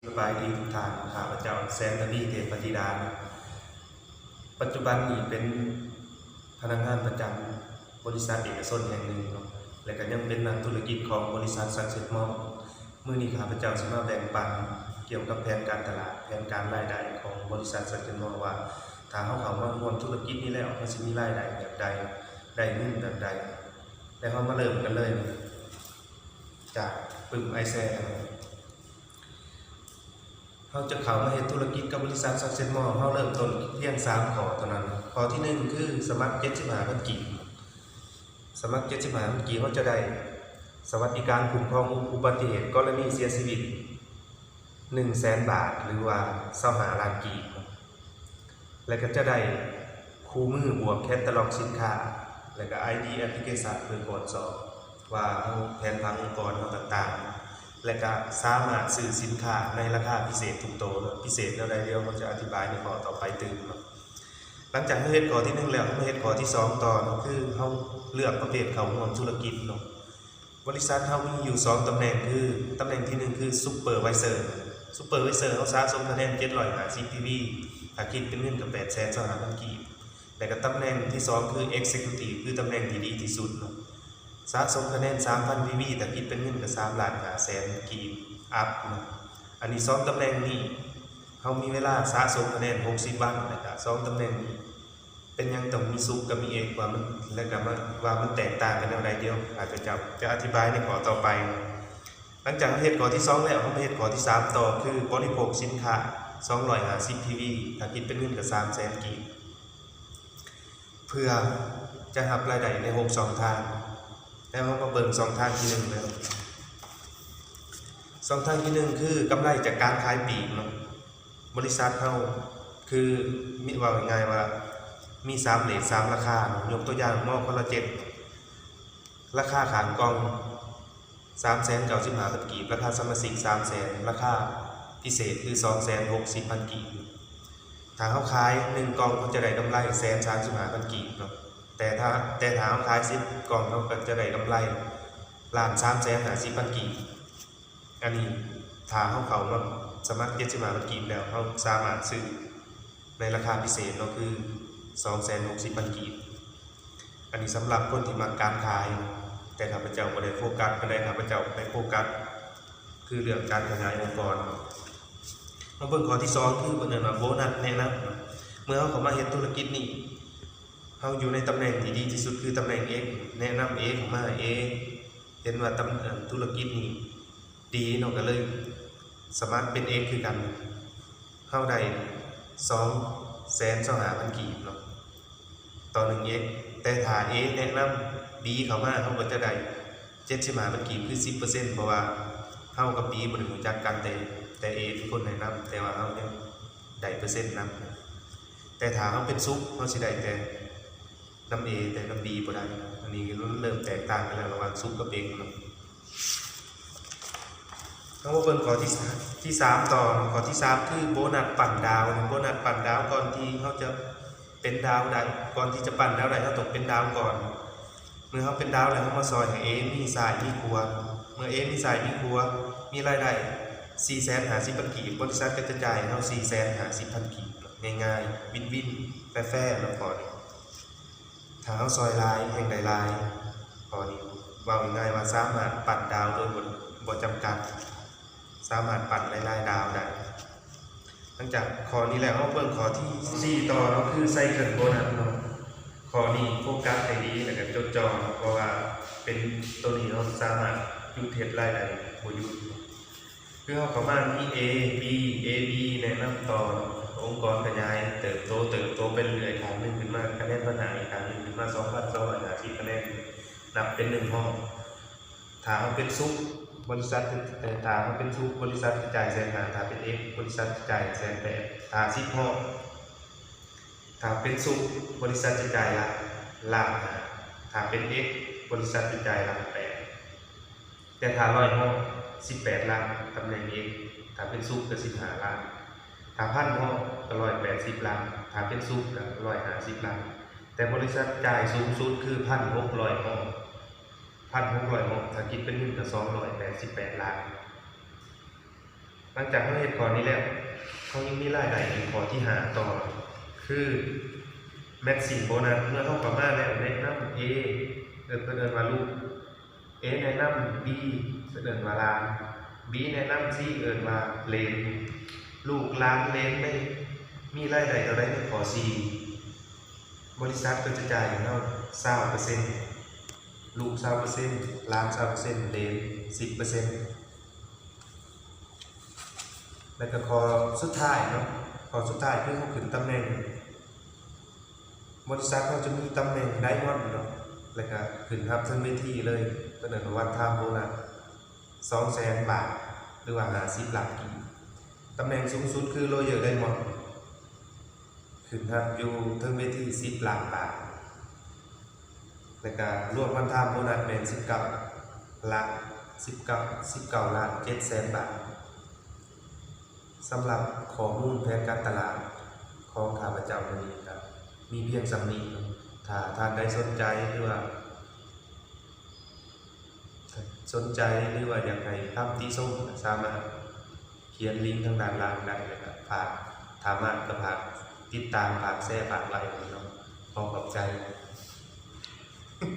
สบายดีทุกท่านข้าพเจ้าแสนทวีเทพปฏิดาปัจจุบันนี้เป็นพนักงานประจำบริษัทเอกชนแห่งหนึ่งเนาะและก็ยังเป็นนักธุรกิจของบริษัทซักเซ็ตมอลมื้อนี้ข้าพเจ้าจะมาแบ่งปันเกี่ยวกับแผนการตลาดแผนการรายได้ของบริษัทซักเซ็ตมอลว่าถ้าเขามาร่วมธุรกิจนี้แล้วมันจะมีรายได้แบบใดได้เงินแบบใดแล้วเขามาเริ่มกันเลยจากปึ้มไอแซ่เขาจะเข้ามาเฮ็ดธุรกิจกับบริษัทซักเซ็ตมอลเขาเริ่มต้นเพียง3ข้อเท่านั้นข้อที่1คือสมัคร75,000กีบสมัคร75,000กีบเขาจะได้สวัสดิการคุ้มครองอุบัติเหตุกรณีเสียชีวิต 100,000 บาทหรือว่า25ล้านกีบและก็จะได้คู่มือบวกแคตตาล็อกสินค้าและก็ ID แอปพลิเคชันเพื่อตรวจสอบว่าแผนผังองค์กรต่างๆและก็สามารถซื้อสินค้าในราคาพิเศษทุกตัวพิเศษแล้วได้เดียวเขาจะอธิบายในข้อต่อไปตื่นหลังจากเฮ็ดข้อที่1แล้วเฮ็ดข้อที่2ต่อคือเขาเลือกประเภทเข้าร่วมธุรกิจเนาะบริษัทเขามีอยู่2ตำแหน่งคือตำแหน่งที่1คือซุปเปอร์ไวเซอร์เขาสะสมคะแนน750 PV ถ้าคิดเป็นเงินก็800,000กีบและก็ตำแหน่งที่2คือ Executive คือตำแหน่งที่ดีที่สุดเนาะสะสมคะแนน 3,000 PV แต่คิดเป็นเงินก็3,500,000กีบอัพเนาะอันนี้2ตำแหน่งนี้เขามีเวลาสะสมคะแนน60วันนะครับ2ตำแหน่งนี้เป็นยังต้องมีซุปกับมีเอกว่ามันและก็ว่ามันแตกต่างกันอย่างไรเดียวอาจจะอธิบายในข้อต่อไปหลังจากเฮ็ดข้อที่2แล้วเขาเฮ็ดข้อที่3ต่อคือบริโภคสินค้า250 PV ถ้าคิดเป็นเงินก็300,000กีบเพื่อจะรับรายได้ใน6ช่องทางแล้วเรามาเบิ่งช่องทางที่1แล้วช่องทางที่1คือกำไรจากการขายปลีกเนาะบริษัทเราคือมีว่าง่ายๆว่ามี3เรท3ราคายกตัวอย่างหม้อคอลลาเจนราคาขายกล่อง 395,000 กีบราคาสมาชิก 300,000 ราคาพิเศษคือ 260,000 กีบถ้าเขาขาย1กล่องเขาจะได้กำไร 135,000 กีบเนาะแต่ถ้าเขาขาย10กล่องเขาก็จะได้กำไร1,350,000 กีบอันนี้ถ้าเขามาสมัคร75,000 กีบแล้วเขาสามารถซื้อในราคาพิเศษเนาะคือ 260,000 กีบอันนี้สำหรับคนที่มักการขายแต่ข้าพเจ้าบ่ได้โฟกัสข้าพเจ้าได้โฟกัสคือเรื่องการขยายองค์กรมาเบิ่งข้อที่2คือเพิ่นว่าโบนัสแนะนำเมื่อเขาเข้ามาเฮ็ดธุรกิจนี้เขาอยู่ในตำแหน่งที่ดีที่สุดคือตำแหน่ง X แนะนำ X เข้ามา A เห็นว่าธุรกิจนี้ดีเนาะก็เลยสมัครเป็น X คือกันเข้าได้225,000 กีบเนาะต่อ1 X แต่ถ้า A แนะนำ B เข้ามาเขาก็จะได้75,000 กีบคือ 10% เพราะว่าเฮากับ B บ่ได้รู้จักกันแต่ A เป็นคนแนะนำแต่ว่าเฮายังได้เปอร์เซ็นต์นำแต่ถ้าเฮาเป็นซุปเฮาสิได้แต่นำ A แต่นำ B บ่ได้อันนี้เริ่มแตกต่างกันแล้วระหว่างซุปกับเอกเนาะเขามาเบิ่งข้อที่3ต่อข้อที่3คือโบนัสปั่นดาวโบนัสปั่นดาวก่อนที่เขาจะเป็นดาวได้ก่อนที่จะปั่นดาวได้เขาต้องเป็นดาวก่อนเมื่อเขาเป็นดาวแล้วเขามาซอยให้มีสายมีครัวเมื่อมีสายมีครัวมีรายได้450,000 กีบบริษัทก็จะจ่ายเขา450,000 กีบง่ายๆวินแฟร์แล้วพอนี่ถ้าเขาซอยลายแห่งใดลายพอนี่ว่าง่ายๆว่าสามารถปั่นดาวโดยบ่จำกัดสามารถปั่นหลายๆดาวได้หลังจากข้อนี้แล้วเราเบิ่งข้อที่4ต่อเราคือไซเคิลโบนัสเนาะข้อนี้โฟกัสให้ดีแล้วก็จดจ่อเพราะว่าเป็นตัวนี้เราสามารถอยู่เทสรายได้บ่หยุดคือเขาเข้ามามี A B แนะนำต่อองค์กรขยายเติบโตเป็นเรื่อยๆขานึงขึ้นมาคะแนนปัญหาอีกครั้งนึงขึ้นมา 2,250 คะแนนนับเป็น1ห้องถ้าเขาเป็นซุปบริษัทถ้าเขาเป็นซุปบริษัทจ่าย150,000ถ้าเป็น X บริษัทจ่าย180,000ถ้า10ห้องถ้าเป็นซุปบริษัทจ่าย1,500,000ถ้าเป็น X บริษัทจ่าย1,800,000แต่ถ้า100ห้อง18 ล้านตำแหน่ง X ถ้าเป็นซุปก็15 ล้านถ้า1,000 ห้องก็180 ล้านถ้าเป็นซุปก็150 ล้านแต่บริษัทจ่ายสูงสุดคือ 1,600 ห้อง1,600 ห้องถ้าคิดเป็นเงินก็288 ล้าน ห ลังจากเขาเห็นข้อนี้แล้วเขายังมีรายได้ในข้อที่หาต่อคือแม็กซิมโบนัสเมื่อเข้ากับมาแล้วแนะนำ A เดินมาลูก A แนะนำ B เดินมาลาน B แนะนำ C เดินมาเลนลูกลานเลนได้มีรายได้เท่าไรในข้อ C บริษัทก็จะจ่ายให้เรา 20%ลูก 20%ลาน 20%เลน 10%แล้วก็ข้อสุดท้ายเนาะข้อสุดท้ายคือเขาขึ้นตำแหน่งบริษัทเขาจะมีตำแหน่งไดมอนด์เนาะแล้วก็ขึ้นครับทั้งเวทีเลยก็เดินวันทามโบนัส 200,000 บาทหรือว่า50 ล้านกีบตำแหน่งสูงสุดคือโรเยอร์ไดมอนด์ขึ้นครับอยู่ทั้งเวที10 ล้านบาทแล้วก็รวมวันทามโบนัสเป็น19 ล้าน19 ล้าน 700,000 บาทสำหรับข้อมูลแผนการตลาดของข้าพเจ้าวันนี้ครับมีเพียงสำนีถ้าท่านใดสนใจหรือว่าอยากให้คำติชมสามารถเขียนลิงก์ทางด้านล่างได้เลยครับฝากถามมาก็ฝากติดตามฝากแชร์ฝากไลค์เนาะขอขอบใจ